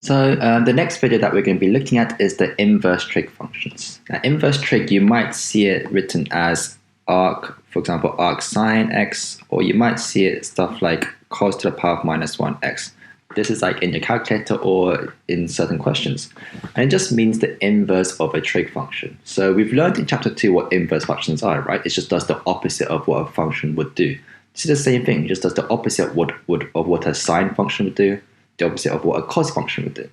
So the next video that we're going to be looking at is the inverse trig functions. Now, inverse trig, you might see it written as arc, for example, arc sine x, or you might see it stuff like cos to the power of minus 1x. This is like in your calculator or in certain questions. And it just means the inverse of a trig function. So we've learned in chapter 2 what inverse functions are, right? It just does the opposite of what a function would do. This is the same thing, it just does the opposite of what a sine function would do, the opposite of what a cos function would do.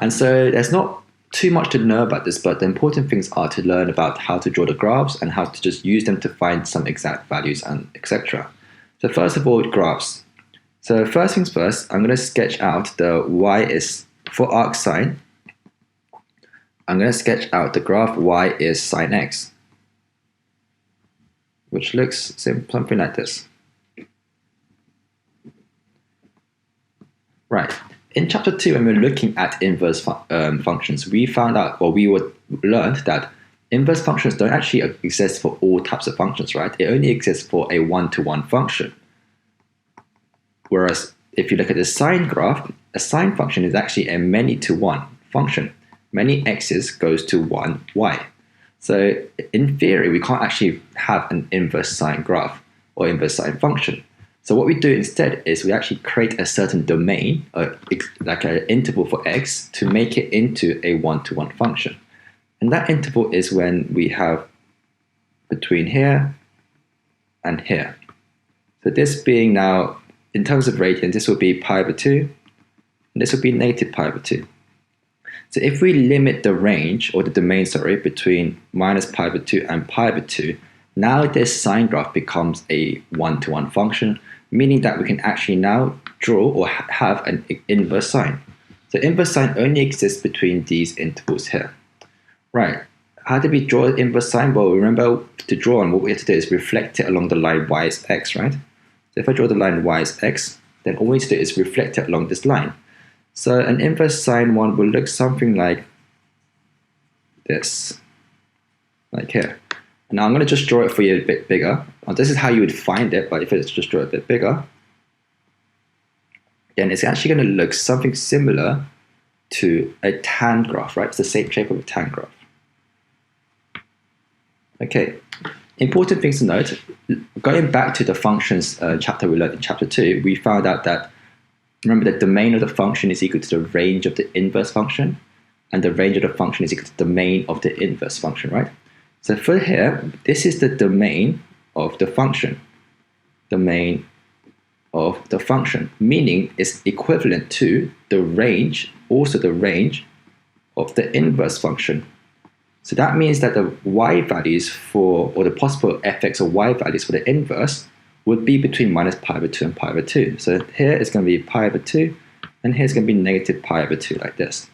And so there's not too much to know about this, but the important things are to learn about how to draw the graphs and how to just use them to find some exact values and etc. So first of all, graphs. So first things first, I'm going to sketch out the y is for arc sine. I'm going to sketch out the graph y is sine x, which looks something like this. Right. In chapter 2, when we were looking at inverse functions, we found out, or we learned that inverse functions don't actually exist for all types of functions, right? It only exists for a one-to-one function. Whereas if you look at the sine graph, a sine function is actually a many-to-one function. Many x's goes to one y. So in theory, we can't actually have an inverse sine graph or inverse sine function. So what we do instead is we actually create a certain domain, like an interval for x, to make it into a one-to-one function. And that interval is when we have between here and here. So this being now, in terms of radians, this will be pi over 2, and this will be negative pi over 2. So if we limit the range, or the domain, sorry, between minus pi over 2 and pi over 2, now this sine graph becomes a one-to-one function, meaning that we can actually now draw or have an inverse sine. So inverse sine only exists between these intervals here. Right, how do we draw inverse sine? Well, remember to draw on, what we have to do is reflect it along the line y is x, right? So if I draw the line y is x, then all we need to do is reflect it along this line. So an inverse sine one will look something like this, like here. Now I'm going to just draw it for you a bit bigger. Well, this is how you would find it, but if it's just draw it a bit bigger, then it's actually going to look something similar to a tan graph, right? It's the same shape of a tan graph. Okay, important things to note. Going back to the functions chapter we learned in chapter 2, we found out that, remember, the domain of the function is equal to the range of the inverse function, and the range of the function is equal to the domain of the inverse function, right? So for here, this is the domain of the function. Domain of the function, meaning it's equivalent to the range, also the range of the inverse function. So that means that the y values for, or the possible fx or y values for the inverse would be between minus pi over 2 and pi over 2. So here is going to be pi over 2, and here's going to be negative pi over 2, like this.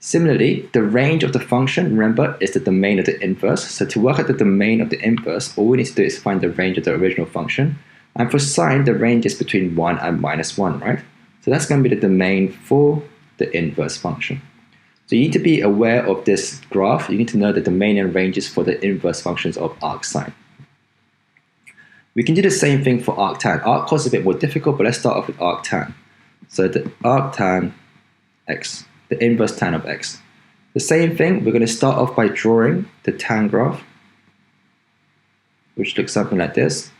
Similarly, the range of the function, remember, is the domain of the inverse. So to work out the domain of the inverse, all we need to do is find the range of the original function. And for sine, the range is between 1 and minus 1, right? So that's going to be the domain for the inverse function. So you need to be aware of this graph. You need to know the domain and ranges for the inverse functions of arc sine. We can do the same thing for arc tan. Arc cos is a bit more difficult, but let's start off with arc tan. So the arc tan x, the inverse tan of x. The same thing, we're going to start off by drawing the tan graph, which looks something like this.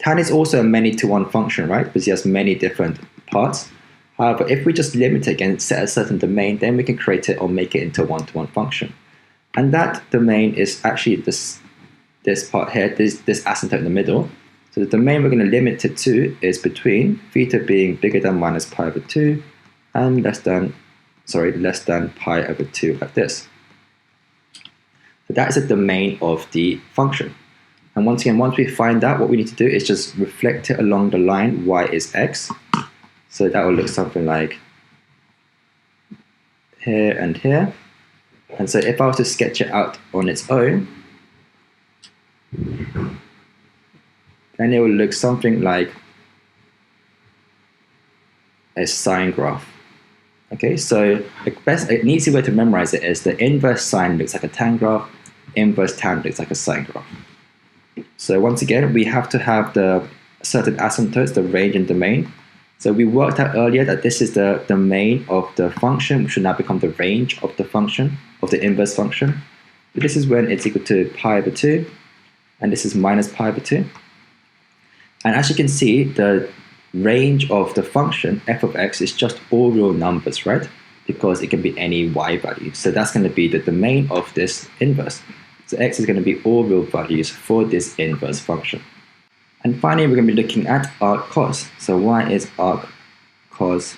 Tan is also a many-to-one function, right? Because it has many different parts. However, if we just limit it and set a certain domain, then we can create it or make it into a one-to-one function. And that domain is actually this part here, this asymptote in the middle. So the domain we're going to limit it to is between theta being bigger than minus pi over 2 and less than pi over 2, like this. So that is the domain of the function. And once again, once we find out, what we need to do is just reflect it along the line y is x. So that will look something like here and here. And so if I was to sketch it out on its own, then it will look something like a sine graph. Okay, so an easy way to memorize it is the inverse sine looks like a tan graph, inverse tan looks like a sine graph. So once again, we have to have the certain asymptotes, the range and domain. So we worked out earlier that this is the domain of the function, which should now become the range of the function, of the inverse function. So this is when it's equal to pi over 2, and this is minus pi over 2. And as you can see, the range of the function f of x is just all real numbers, right? Because it can be any y value. So that's going to be the domain of this inverse. So x is going to be all real values for this inverse function. And finally, we're going to be looking at arc cos. So y is arc cos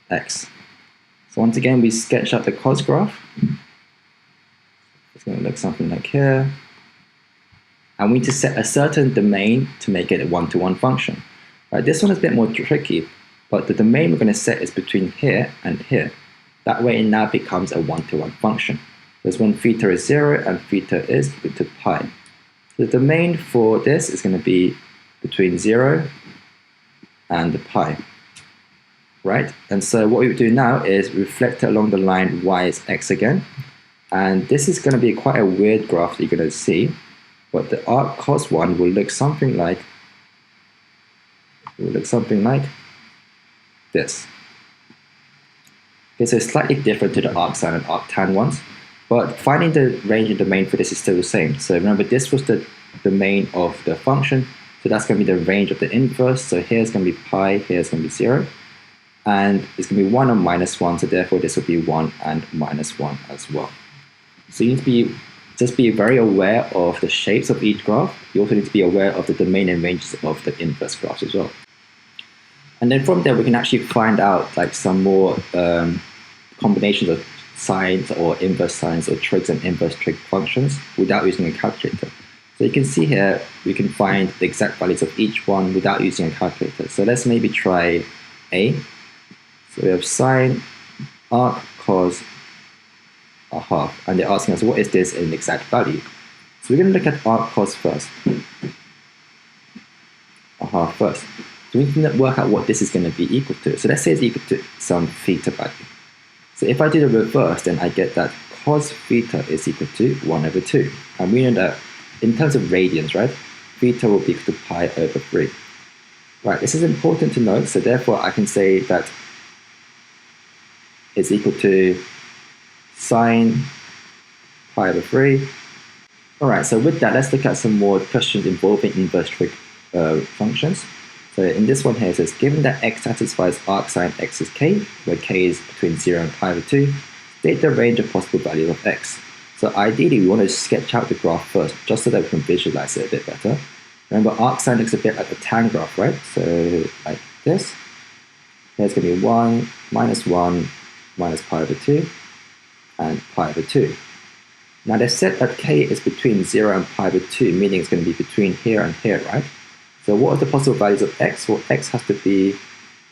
x. So once again, we sketch out the cos graph. It's going to look something like here. And we need to set a certain domain to make it a one-to-one function. Right, this one is a bit more tricky, but the domain we're going to set is between here and here. That way it now becomes a one-to-one function. There's when theta is 0 and theta is equal to pi. The domain for this is going to be between 0 and the pi, right? And so what we would do now is reflect it along the line y is x again. And this is going to be quite a weird graph that you're going to see, but the arc cos one will look something like this. Okay, so it's slightly different to the arc sine and arc tan ones. But finding the range and domain for this is still the same. So remember, this was the domain of the function. So that's going to be the range of the inverse. So here's going to be pi, here's going to be 0. And it's going to be 1 and minus 1. So therefore, this will be 1 and minus 1 as well. So you need to just be very aware of the shapes of each graph. You also need to be aware of the domain and ranges of the inverse graphs as well. And then from there, we can actually find out like some more combinations of sines or inverse sines or trigs and inverse trig functions without using a calculator. So you can see here, we can find the exact values of each one without using a calculator. So let's maybe try A. So we have sine arc cos a half, and they're asking us what is this in exact value. So we're going to look at arc cos first, a half first. So we can work out what this is going to be equal to. So let's say it's equal to some theta value. So if I do the reverse, then I get that cos theta is equal to 1 over 2. And we know that in terms of radians, right, theta will be equal to pi over 3. Right, this is important to note, so therefore I can say that it's equal to sine pi over 3. Alright, so with that, let's look at some more questions involving inverse trig functions. So in this one here, it says, given that x satisfies arc sine x is k, where k is between 0 and pi over 2, state the range of possible values of x. So ideally, we want to sketch out the graph first, just so that we can visualize it a bit better. Remember, arc sine looks a bit like a tan graph, right? So like this. There's going to be 1, minus pi over 2, and pi over 2. Now they've said that k is between 0 and pi over 2, meaning it's going to be between here and here, right? So what are the possible values of x? Well, x has to be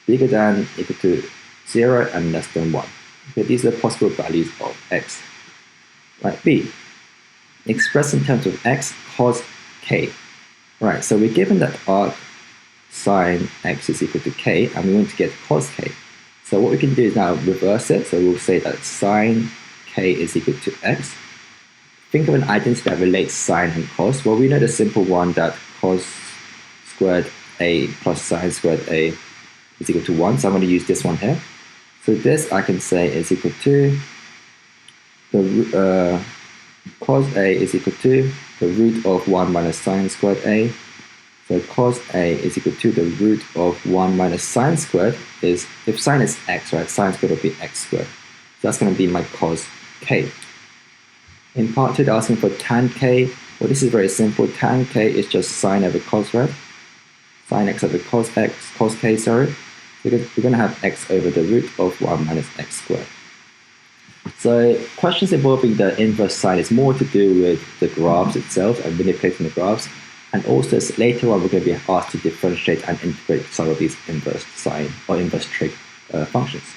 bigger than, equal to 0, and less than 1. Okay, these are the possible values of x. Right, B, expressed in terms of x cos k. Right, so we're given that arc sine x is equal to k, and we want to get cos k. So what we can do is now reverse it. So we'll say that sine k is equal to x. Think of an identity that relates sine and cos. Well, we know the simple one that cos squared a plus sine squared a is equal to 1. So I'm going to use this one here. So this I can say is equal to the cos a is equal to the root of 1 minus sine squared a. So cos a is equal to the root of 1 minus sine squared is, if sine is x, right, sine squared will be x squared. So that's going to be my cos k. In part 2, they're asking for tan k. Well, this is very simple. Tan k is just sine over cos, right? Sine x over cos k, sorry. We're going to have x over the root of 1 minus x squared. So questions involving the inverse sine is more to do with the graphs itself and manipulating the graphs. And also later on, we're going to be asked to differentiate and integrate some of these inverse sine or inverse trig functions.